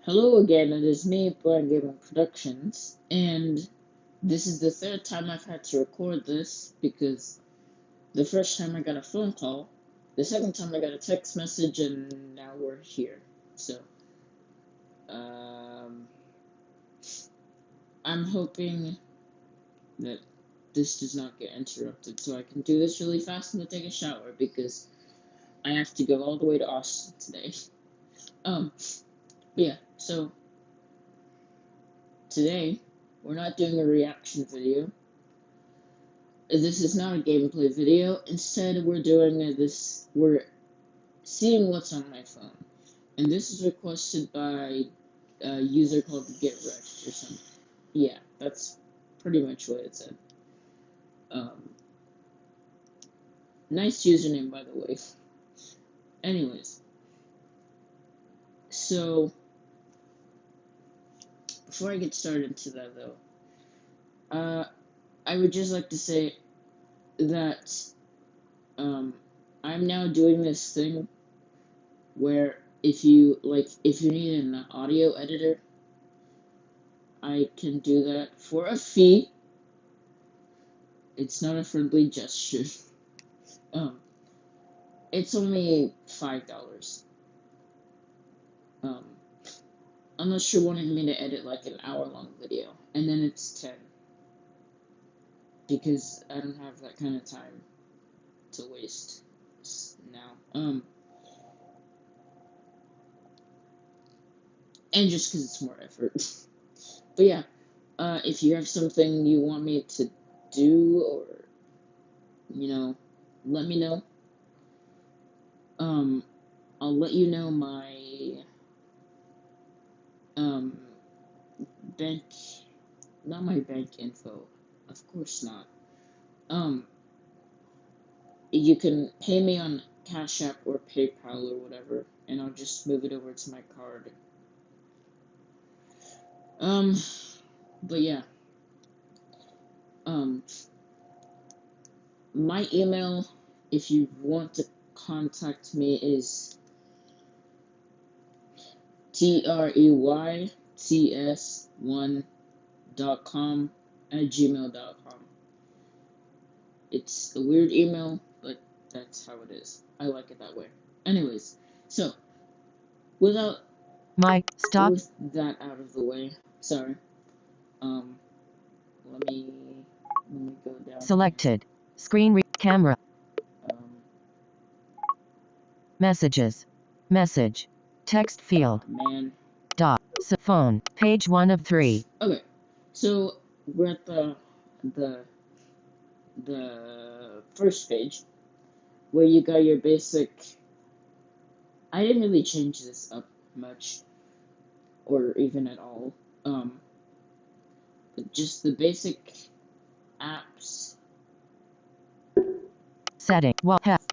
Hello again, it is me, Blind Gaming Productions, and this is the third time I've had to record this because the first time I got a phone call, the second time I got a text message, and now we're here. So, um, I'm hoping that this does not get interrupted so I can do this really fast and then take a shower because I have to go all the way to Austin today. Um, yeah, so today we're not doing a reaction video. This is not a gameplay video. Instead, we're seeing what's on my phone. And this is requested by a user called GetWrecked or something. Yeah, that's pretty much what it said. Um, nice username, by the way. Anyways, so before I get started into that, though, I would just like to say that I'm now doing this thing where if you need an audio editor, I can do that for a fee. It's not a friendly gesture. Um, it's only $5. Um, unless you're wanting me to edit like an hour-long video, and then it's 10 because I don't have that kind of time to waste now. And just because it's more effort. But yeah, if you have something you want me to do, or let me know. I'll let you know my um bank, not my bank info, of course not. You can pay me on Cash App or PayPal or whatever, and I'll just move it over to my card. Um, but yeah, um, my email, if you want to contact me, is treyts1.com@gmail.com. It's a weird email, but that's how it is. I like it that way. Anyways, so without Mike, stop. with that out of the way, sorry. Um, let me go down. Selected. Camera. Um, Messages. Message. Text field. man. Phone. Page 1 of 3. Okay, so we're at the the first page where you got your basic. I didn't really change this up much, or even at all. Just the basic apps. Setting.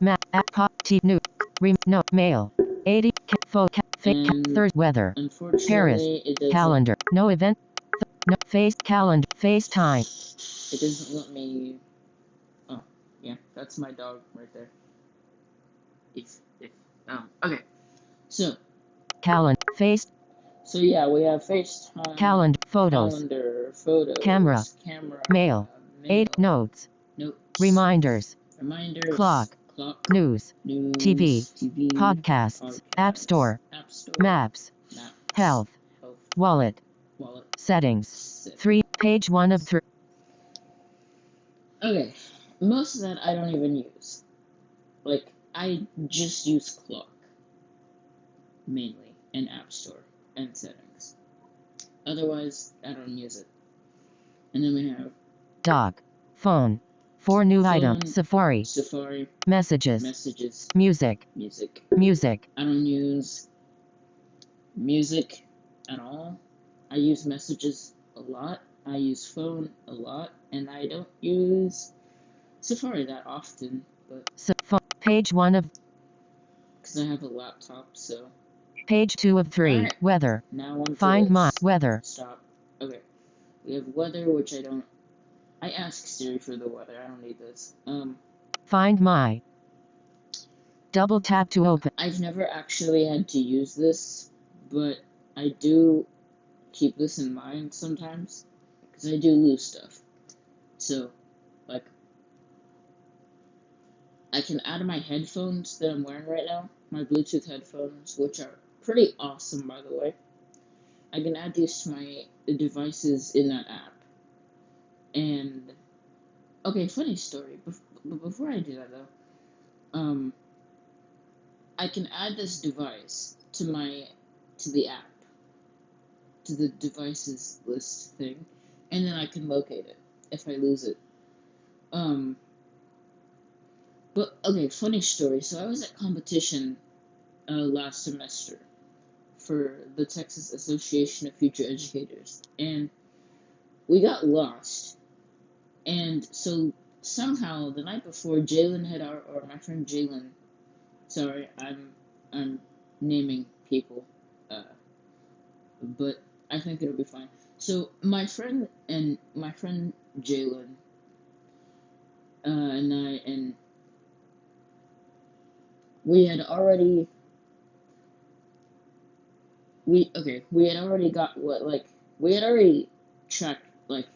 Map. App. Pop. T. New. No. Mail. 80. Third. Weather. Paris. Unfortunately, it doesn't. Calendar. No event. No. Calendar. FaceTime. It doesn't let me. Oh, yeah, that's my dog right there. Okay. So. Calendar. So yeah, we have FaceTime. Calendar. Photos. Photos. Camera. Mail. 8 notes. Reminders. Clock. News. TV. Podcasts. App Store. Maps. Health. Wallet. Settings. 3. Page 1 of 3. Okay, most of that I don't even use. Like, I just use Clock, mainly, and App Store, and Settings. Otherwise, I don't use it. And then we have Dock. Phone. 4 new items. Safari. Messages. Music. I don't use music at all. I use messages a lot. I use phone a lot, and I don't use Safari that often, but Page 1 of, because I have a laptop, so. Page 2 of 3. Right. Weather. Now on Find my this. weather. Stop. Okay. We have weather, which I don't. I ask Siri for the weather. I don't need this. Find my. Double tap to open. I've never actually had to use this, but I do keep this in mind sometimes, because I do lose stuff. So, like, I can add my headphones that I'm wearing right now, my Bluetooth headphones, which are pretty awesome, by the way. I can add these to my devices in that app. And, okay, funny story. But before I do that, though, I can add this device to the app, to the devices list thing, and then I can locate it if I lose it. But okay, funny story. So I was at competition last semester for the Texas Association of Future Educators, and we got lost. And so somehow the night before, Jalen had or my friend Jalen. Sorry, I'm naming people, but I think it'll be fine. So my friend Jalen and we had already we had already got we had already tracked, like,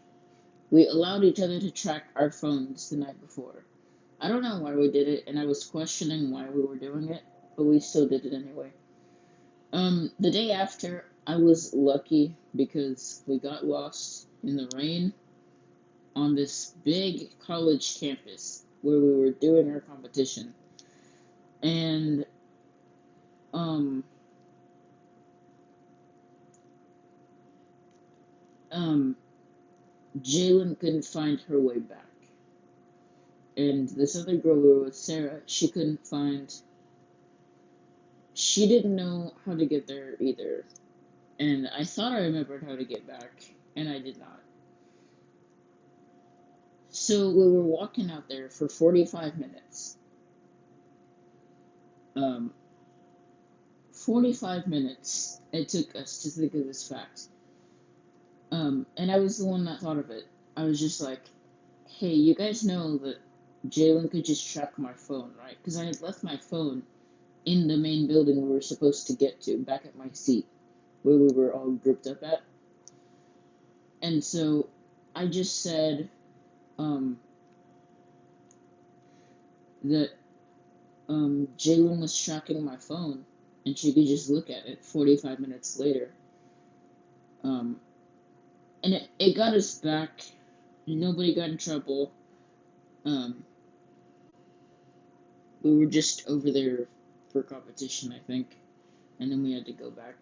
we allowed each other to track our phones the night before. I don't know why we did it, and I was questioning why we were doing it, but we still did it anyway. The day after, I was lucky because we got lost in the rain on this big college campus where we were doing our competition. And, Jalen couldn't find her way back. And this other girl we were with, Sarah, she didn't know how to get there either. And I thought I remembered how to get back, and I did not. So we were walking out there for 45 minutes. 45 minutes it took us to think of this fact. And I was the one that thought of it. I was just like, hey, you guys know that Jalen could just track my phone, right? Because I had left my phone in the main building we were supposed to get to, back at my seat, where we were all grouped up at. And so I just said that Jalen was tracking my phone, and she could just look at it 45 minutes later. And it got us back. Nobody got in trouble. We were just over there for competition, I think, and then we had to go back.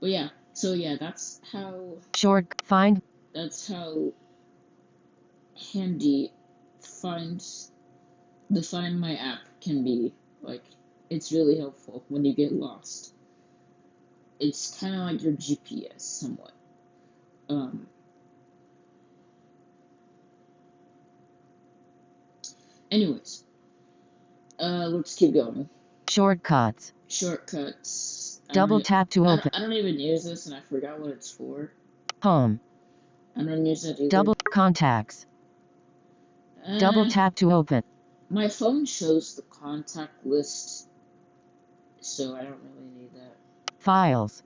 But yeah, so yeah, that's how handy the Find My app can be. Like, it's really helpful when you get lost. It's kind of like your GPS, somewhat. Anyways, let's keep going. Shortcuts. Double tap to open. I don't even use this, and I forgot what it's for. Home. I don't use it either. Double contacts. Double tap to open. My phone shows the contact list, so I don't really need that. Files.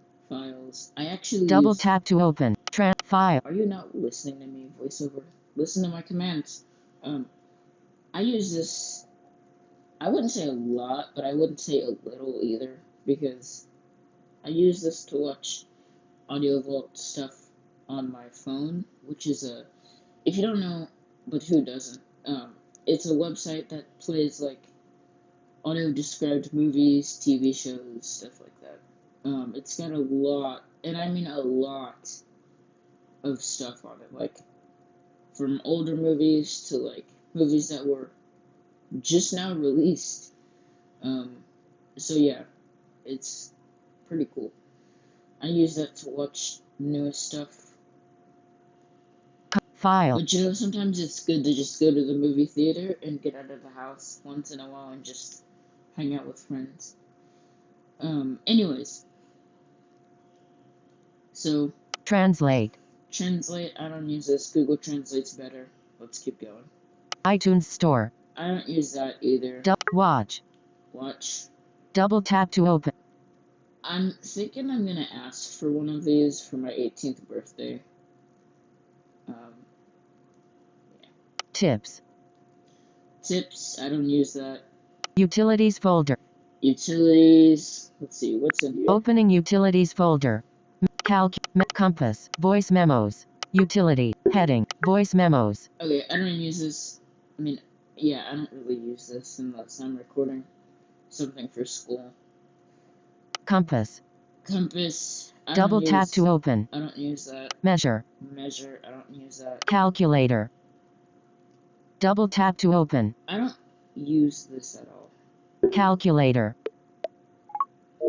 I actually double tap to open. File. Are you not listening to me, VoiceOver? Listen to my commands. I use this. I wouldn't say a lot, but I wouldn't say a little either, because I use this to watch Audio Vault stuff on my phone, which is if you don't know, but who doesn't, it's a website that plays, like, audio-described movies, TV shows, stuff like that. It's got a lot, and I mean a lot, of stuff on it, like, from older movies to, like, movies that were just now released. So yeah, it's pretty cool. I use that to watch newest stuff. File. But you know, sometimes it's good to just go to the movie theater and get out of the house once in a while and just hang out with friends. Anyways. So. Translate. I don't use this. Google Translate's better. Let's keep going. iTunes Store. I don't use that either. Watch. Watch. Double tap to open. I'm thinking I'm gonna ask for one of these for my 18th birthday. Um, Tips. Tips, I don't use that. Utilities folder. Utilities, let's see, what's in here? Opening utilities folder. Compass. Voice memos. Utility. Heading. Voice memos. Okay, I don't use this. I mean, yeah, I don't really use this unless I'm recording something for school. Compass. Compass, Double tap to open. I don't use that. Measure. Measure, I don't use that. Calculator. Double tap to open. I don't use this at all. Calculator.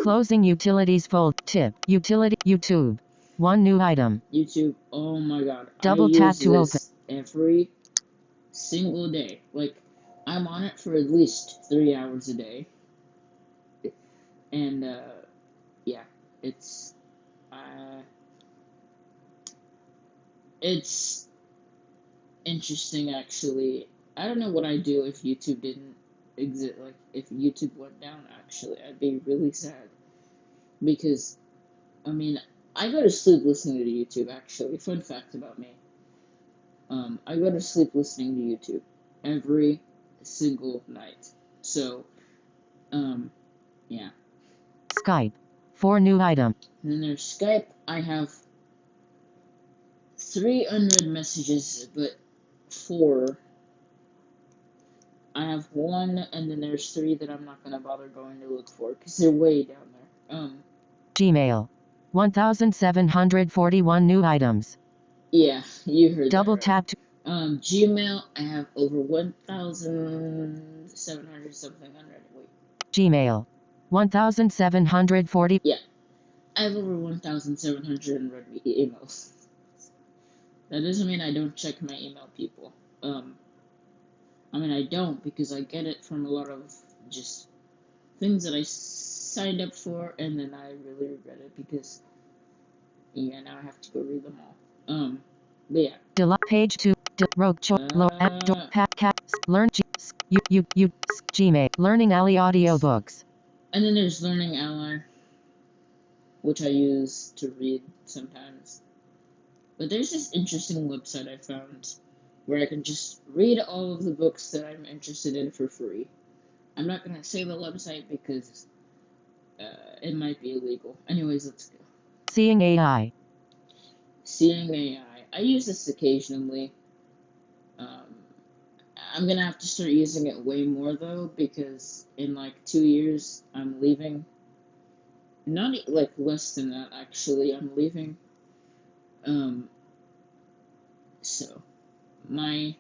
Closing utilities fold. Tip. Utility. YouTube. One new item. YouTube, oh my god. Double tap to open. Every single day. Like, I'm on it for at least 3 hours a day. And, yeah, it's interesting, actually. I don't know what I'd do if YouTube didn't exist. Like, if YouTube went down, actually, I'd be really sad. Because, I mean, I go to sleep listening to YouTube, actually. Fun fact about me. I go to sleep listening to YouTube every single night. So, yeah. Skype. 4 new item. And then there's Skype. I have 3 unread messages, but 4. I have 1, and then there's 3 that I'm not gonna bother going to look for because they're way down there. Gmail. 1,741 new items. Yeah, you heard Double that, tap to Gmail. I have over 1,700 something unread. Wait. Gmail. 1,740. Yeah, I have over 1,700 unread emails. That doesn't mean I don't check my email, people. I mean, I don't because I get it from a lot of just things that I signed up for, and then I really regret it because, yeah, now I have to go read them all. But yeah. Page 2. Gmail. Learning Ally audiobooks. And then there's Learning Ally, which I use to read sometimes. But there's this interesting website I found where I can just read all of the books that I'm interested in for free. I'm not going to say the website because it might be illegal. Anyways, let's go. Seeing AI. Seeing AI. I use this occasionally. I'm going to have to start using it way more, though, because in, like, 2 years, I'm leaving. Not, like, less than that, actually. I'm leaving. So, my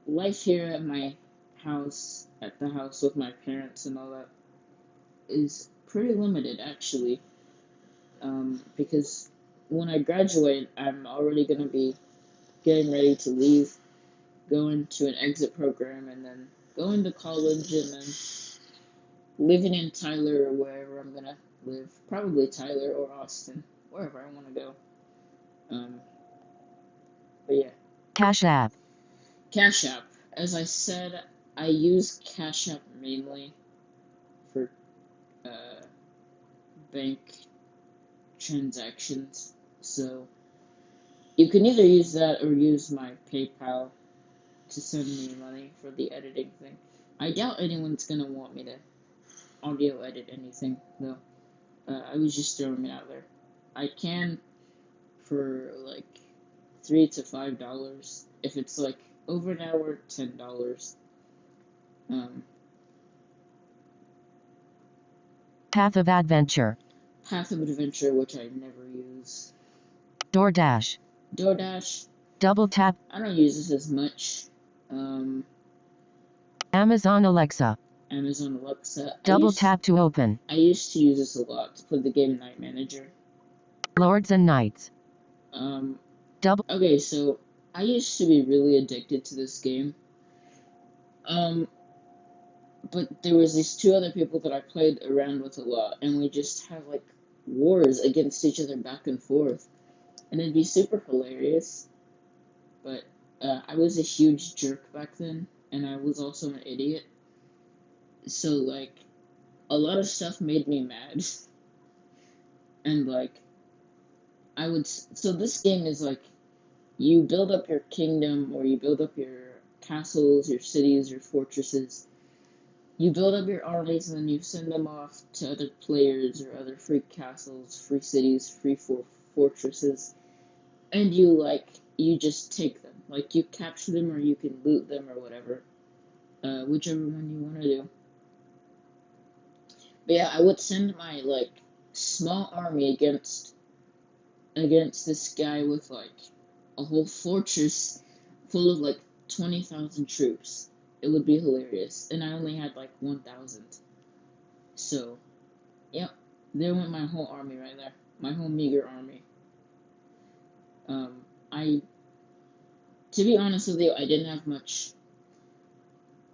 life here at my house, at the house with my parents and all that, is pretty limited, actually. Because when I graduate, I'm already going to be getting ready to leave, go into an exit program, and then go into college, and then living in Tyler or wherever I'm going to live. Probably Tyler or Austin, wherever I want to go. But yeah. Cash App. Cash App. As I said, I use Cash App mainly for bank transactions. So you can either use that or use my PayPal to send me money for the editing thing. I doubt anyone's gonna want me to audio edit anything, though. I was just throwing it out there. I can for like $3 to $5. If it's like over an hour, $10. Path of Adventure. Path of Adventure, which I never use. DoorDash. DoorDash. Double tap. I don't use this as much. Amazon Alexa. Amazon Alexa. Double tap to open. I used to use this a lot to play the game Night Manager. Lords and Knights. Okay, so I used to be really addicted to this game. But there was these 2 other people that I played around with a lot, and we just have like wars against each other back and forth, and it'd be super hilarious. But I was a huge jerk back then, and I was also an idiot. So like, a lot of stuff made me mad. And, like, so this game is, like, you build up your kingdom, or you build up your castles, your cities, your fortresses. You build up your armies, and then you send them off to other players, or other free castles, free cities, free fortresses. And you just take them. Like, you capture them, or you can loot them, or whatever. Whichever one you want to do. But yeah, I would send my, like, small army against this guy with, like, a whole fortress full of, like, 20,000 troops. It would be hilarious. And I only had, like, 1,000. So, yep. There went my whole army right there. My whole meager army. To be honest with you, I didn't have much.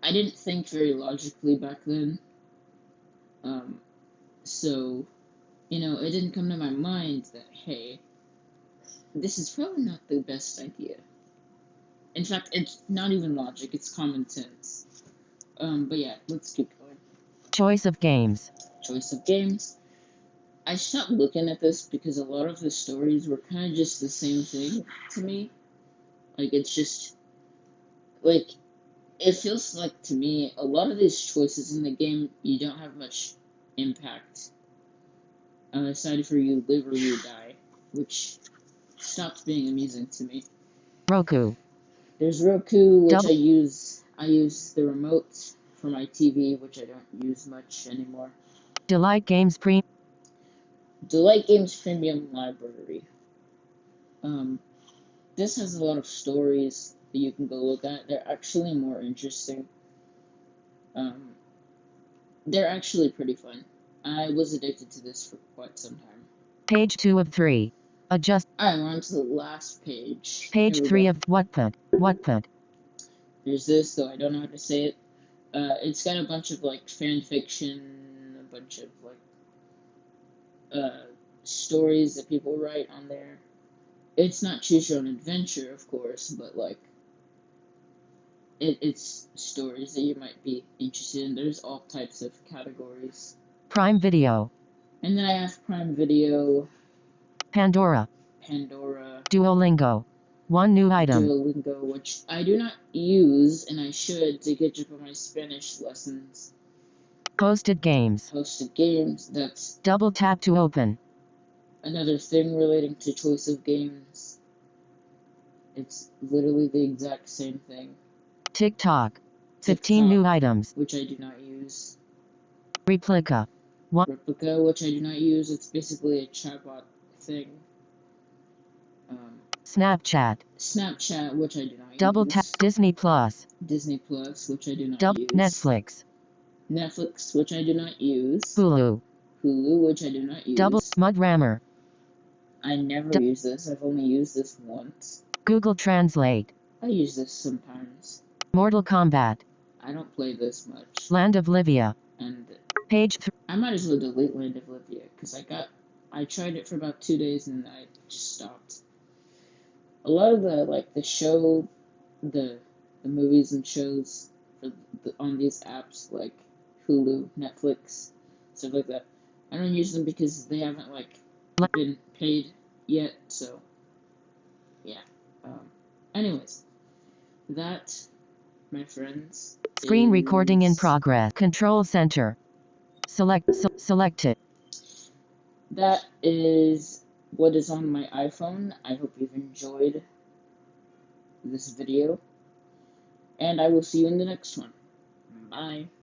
I didn't think very logically back then. So, it didn't come to my mind that, hey, this is probably not the best idea. In fact, it's not even logic, it's common sense. But yeah, let's keep going. Choice of games. Choice of games. I stopped looking at this because a lot of the stories were kind of just the same thing to me. Like, it's just, like, it feels like to me, a lot of these choices in the game, you don't have much impact. Aside for you live or you die, which stopped being amusing to me. Roku. There's Roku, which I use the remote for my TV, which I don't use much anymore. Delight Games Delight Games Premium Library. This has a lot of stories that you can go look at. They're actually more interesting. They're actually pretty fun. I was addicted to this for quite some time. Page 2 of 3. Adjust. Alright, we're on to the last page. Page 3 of Wattpad. There's this, though I don't know how to say it. It's got a bunch of, like, fan fiction, a bunch of, like, stories that people write on there. It's not choose your own adventure, of course, but, like, it's stories that you might be interested in. There's all types of categories. Prime Video. And then I have Prime Video. Pandora. Duolingo. One new item. Duolingo, which I do not use, and I should, to catch up on my Spanish lessons. Hosted games. That's double tap to open. Another thing relating to choice of games. It's literally the exact same thing. TikTok. 15 new items. Which I do not use. Replica, which I do not use. It's basically a chatbot thing. Snapchat, which I do not use. Double tap. Disney Plus, which I do not use. Netflix, which I do not use. Hulu, which I do not use. Double Mudrammer. I never use this. I've only used this once. Google Translate. I use this sometimes. Mortal Kombat. I don't play this much. Land of Livia. And Page 3. I might as well delete Land of Livia, because I tried it for about 2 days and I just stopped. A lot of the movies and shows on these apps, like Hulu, Netflix, stuff like that, I don't use them because they haven't, like, been paid yet, so, yeah. Anyways, that, my friends, Screen recording in progress. Control Center. Select it. That is what is on my iPhone. I hope you've enjoyed this video, and I will see you in the next one. Bye.